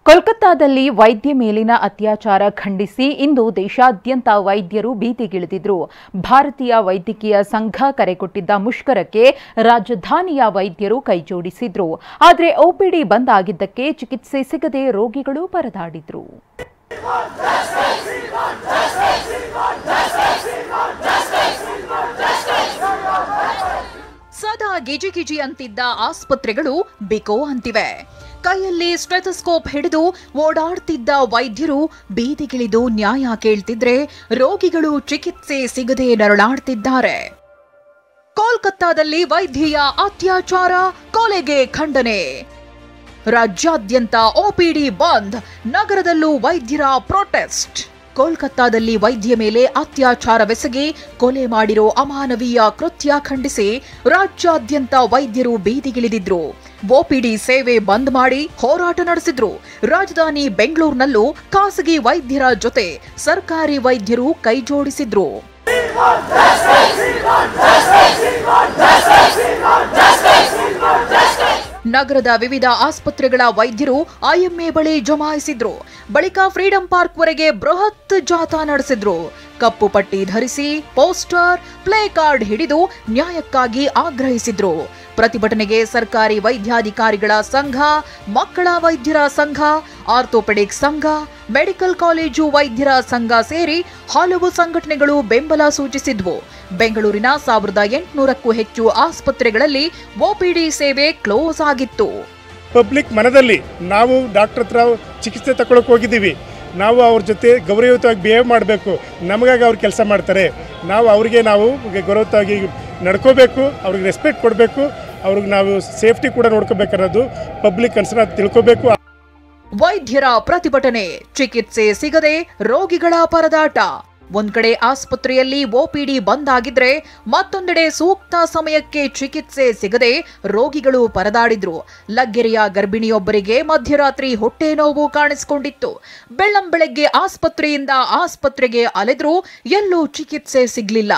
ಕೋಲ್ಕತ್ತಾದಲ್ಲಿ ವೈದ್ಯ ಮೇಲಿನ ಅತ್ಯಾಚಾರ ಖಂಡಿಸಿ ಇಂದು ದೇಶಾದ್ಯಂತ ವೈದ್ಯರು ಬೀದಿಗಿಳಿದಿದ್ರು. ಭಾರತೀಯ ವೈದ್ಯಕೀಯ ಸಂಘ ಕರೆಕೊಟ್ಟಿದ್ದ ಮುಷ್ಕರಕ್ಕೆ ರಾಜಧಾನಿಯ ವೈದ್ಯರು ಕೈಜೋಡಿಸಿದ್ರು. ಆದರೆ ಒಪಿಡಿ ಬಂದ್ ಆಗಿದ್ದಕ್ಕೆ ಚಿಕಿತ್ಸೆ ಸಿಗದೆ ರೋಗಿಗಳು ಪರದಾಡಿದ್ರು. ಸದಾ ಗಿಜಿಗಿಜಿ ಅಂತಿದ್ದ ಆಸ್ಪತ್ರೆಗಳು ಬಿಕೋ ಅಂತಿವೆ. ಕೈಯಲ್ಲಿ ಸ್ಟೆಥೋಸ್ಕೋಪ್ ಹಿಡಿದು ಓಡಾಡ್ತಿದ್ದ ವೈದ್ಯರು ಬೀದಿಗಿಳಿದು ನ್ಯಾಯ ಕೇಳ್ತಿದ್ರೆ ರೋಗಿಗಳು ಚಿಕಿತ್ಸೆ ಸಿಗದೆ ನರಳಾಡ್ತಿದ್ದಾರೆ. ಕೋಲ್ಕತ್ತಾದಲ್ಲಿ ವೈದ್ಯೆಯ ಅತ್ಯಾಚಾರ, ಕೊಲೆಗೆ ಖಂಡನೆ. ರಾಜ್ಯಾದ್ಯಂತ ಒಪಿಡಿ ಬಂದ್, ನಗರದಲ್ಲೂ ವೈದ್ಯರ ಪ್ರೊಟೆಸ್ಟ್. ಕೋಲ್ಕತ್ತಾದಲ್ಲಿ ವೈದ್ಯ ಮೇಲೆ ಅತ್ಯಾಚಾರವೆಸಗಿ ಕೊಲೆ ಮಾಡಿರೋ ಅಮಾನವೀಯ ಕೃತ್ಯ ಖಂಡಿಸಿ ರಾಜ್ಯಾದ್ಯಂತ ವೈದ್ಯರು ಬೀದಿಗಿಳಿದಿದ್ರು. ಒಪಿಡಿ ಸೇವೆ ಬಂದ್ ಮಾಡಿ ಹೋರಾಟ ನಡೆಸಿದ್ರು. ರಾಜಧಾನಿ ಬೆಂಗಳೂರಿನಲ್ಲೂ ಖಾಸಗಿ ವೈದ್ಯರ ಜೊತೆ ಸರ್ಕಾರಿ ವೈದ್ಯರು ಕೈಜೋಡಿಸಿದ್ರು. ನಗರದ ವಿವಿಧ ಆಸ್ಪತ್ರೆಗಳ ವೈದ್ಯರು ಐಎಂಎ ಬಳಿ ಜಮಾಯಿಸಿದ್ರು. ಬಳಿಕ ಫ್ರೀಡಂ ಪಾರ್ಕ್ ವರೆಗೆ ಬೃಹತ್ ಜಾಥಾ ನಡೆಸಿದ್ರು. ಕಪ್ಪು ಪಟ್ಟಿ ಧರಿಸಿ ಪೋಸ್ಟರ್, ಪ್ಲೇ ಕಾರ್ಡ್ ಹಿಡಿದು ನ್ಯಾಯಕ್ಕಾಗಿ ಆಗ್ರಹಿಸಿದ್ರು. ಪ್ರತಿಭಟನೆಗೆ ಸರ್ಕಾರಿ ವೈದ್ಯಾಧಿಕಾರಿಗಳ ಸಂಘ, ಮಕ್ಕಳ ವೈದ್ಯರ ಸಂಘ, ಆರ್ಥೋಪೆಡಿಕ್ ಸಂಘ, ಮೆಡಿಕಲ್ ಕಾಲೇಜು ವೈದ್ಯರ ಸಂಘ ಸೇರಿ ಹಲವು ಸಂಘಟನೆಗಳು ಬೆಂಬಲ ಸೂಚಿಸಿದ್ವು. ಬೆಂಗಳೂರಿನ 1800ಕ್ಕೂ ಹೆಚ್ಚು ಆಸ್ಪತ್ರೆಗಳಲ್ಲಿ ಒಪಿಡಿ ಸೇವೆ ಕ್ಲೋಸ್ ಆಗಿತ್ತು. ಪಬ್ಲಿಕ್ ಮನದಲ್ಲಿ ನಾವು ಡಾಕ್ಟರ್ ಹತ್ರ ಚಿಕಿತ್ಸೆ ತಗೊಳ್ಳೋಕೆ ಹೋಗಿದ್ದೀವಿ. ನಾವು ಅವ್ರ ಜೊತೆ ಗೌರವಯುತವಾಗಿ ಬಿಹೇವ್ ಮಾಡಬೇಕು. ನಮಗಾಗಿ ಅವ್ರು ಕೆಲಸ ಮಾಡ್ತಾರೆ. ನಾವು ಗೌರವಯುತವಾಗಿ ನಡ್ಕೋಬೇಕು, ಅವ್ರಿಗೆ ರೆಸ್ಪೆಕ್ಟ್ ಕೊಡಬೇಕು, ಅವ್ರಿಗೆ ನಾವು ಸೇಫ್ಟಿ ಕೂಡ ನೋಡ್ಕೋಬೇಕನ್ನೋದು ಪಬ್ಲಿಕ್ ಕನ್ಸರ್ನ್ ತಿಳ್ಕೋಬೇಕು. ವೈದ್ಯರ ಪ್ರತಿಭಟನೆ, ಚಿಕಿತ್ಸೆ ಸಿಗದೆ ರೋಗಿಗಳ ಪರದಾಟ. ಒಂದ್ ಕಡೆ ಆಸ್ಪತ್ರೆಯಲ್ಲಿ ಒಪಿಡಿ ಬಂದ್ ಆಗಿದ್ರೆ ಮತ್ತೊಂದೆಡೆ ಸೂಕ್ತ ಸಮಯಕ್ಕೆ ಚಿಕಿತ್ಸೆ ಸಿಗದೆ ರೋಗಿಗಳು ಪರದಾಡಿದ್ರು. ಲಗ್ಗೆರೆಯ ಗರ್ಭಿಣಿಯೊಬ್ಬರಿಗೆ ಮಧ್ಯರಾತ್ರಿ ಹೊಟ್ಟೆ ನೋವು ಕಾಣಿಸಿಕೊಂಡಿತ್ತು. ಬೆಳ್ಳಂಬೆಳಗ್ಗೆ ಆಸ್ಪತ್ರೆಯಿಂದ ಆಸ್ಪತ್ರೆಗೆ ಅಲೆದ್ರು, ಎಲ್ಲೂ ಚಿಕಿತ್ಸೆ ಸಿಗ್ಲಿಲ್ಲ.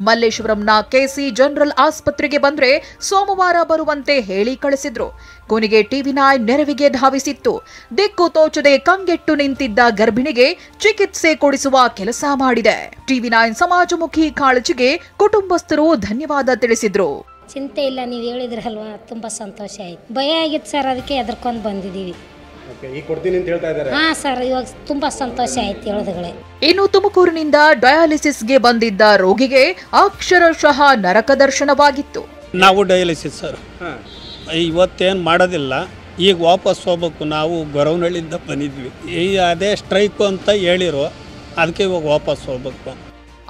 ಮಲ್ಲೇಶ್ವರಂನ ಕೆಸಿ ಜನರಲ್ ಆಸ್ಪತ್ರೆಗೆ ಬಂದ್ರೆ ಸೋಮವಾರ ಬರುವಂತೆ ಹೇಳಿ ಕಳಿಸಿದ್ರು. ಕೊನೆಗೆ ಟಿವಿ9 ನೆರವಿಗೆ ಧಾವಿಸಿತ್ತು. ದಿಕ್ಕು ತೋಚದೆ ಕಂಗೆಟ್ಟು ನಿಂತಿದ್ದ ಗರ್ಭಿಣಿಗೆ ಚಿಕಿತ್ಸೆ ಕೊಡಿಸುವ ಕೆಲಸ ಮಾಡಿದೆ. ಟಿವಿ9 ಸಮಾಜಮುಖಿ ಕಾಳಜಿಗೆ ಕುಟುಂಬಸ್ಥರು ಧನ್ಯವಾದ ತಿಳಿಸಿದ್ರು. ಚಿಂತೆ ಇಲ್ಲ, ನೀವು ಹೇಳಿದ್ರಲ್ವಾ, ತುಂಬಾ ಸಂತೋಷ ಆಯ್ತು. ಭಯ ಆಗಿತ್ತು ಸರ್, ಅದಕ್ಕೆ ಎದ್ರಕೊಂಡು ಬಂದಿದ್ದೀವಿ. ಹಾ ಸರ್, ಇವಾಗ ತುಂಬಾ ಸಂತೋಷ ಆಯ್ತು ಹೇಳೋದುಗಳೇ. ಇನ್ನು ತುಮಕೂರಿನಿಂದ ಡಯಾಲಿಸಿಸ್ಗೆ ಬಂದಿದ್ದ ರೋಗಿಗೆ ಅಕ್ಷರಶಃ ನರಕ ದರ್ಶನವಾಗಿತ್ತು. ನಾವು ಡಯಾಲಿಸಿಸ್ ಸರ್ ಇವತ್ತೇನು ಮಾಡೋದಿಲ್ಲ, ಈಗ ವಾಪಸ್ ಹೋಗ್ಬೇಕು. ನಾವು ಗೊರವನಹಳ್ಳಿಯಿಂದ ಬಂದಿದ್ವಿ. ಅದೇ ಸ್ಟ್ರೈಕು ಅಂತ ಹೇಳಿರೋ, ಅದಕ್ಕೆ ಇವಾಗ ವಾಪಸ್ ಹೋಗ್ಬೇಕು.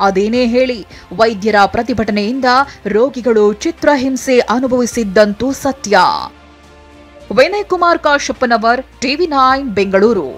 ಅದೇನೇ ಹೇಳಿ, ವೈದ್ಯರ ಪ್ರತಿಭಟನೆಯಿಂದ ರೋಗಿಗಳು ಚಿತ್ರಹಿಂಸೆ ಅನುಭವಿಸಿದ್ದಂತೂ ಸತ್ಯ. ವಿನಯ್ ಕುಮಾರ್ ಕಾಶಪ್ಪನವರ್, ಟಿವಿ9 ಬೆಂಗಳೂರು.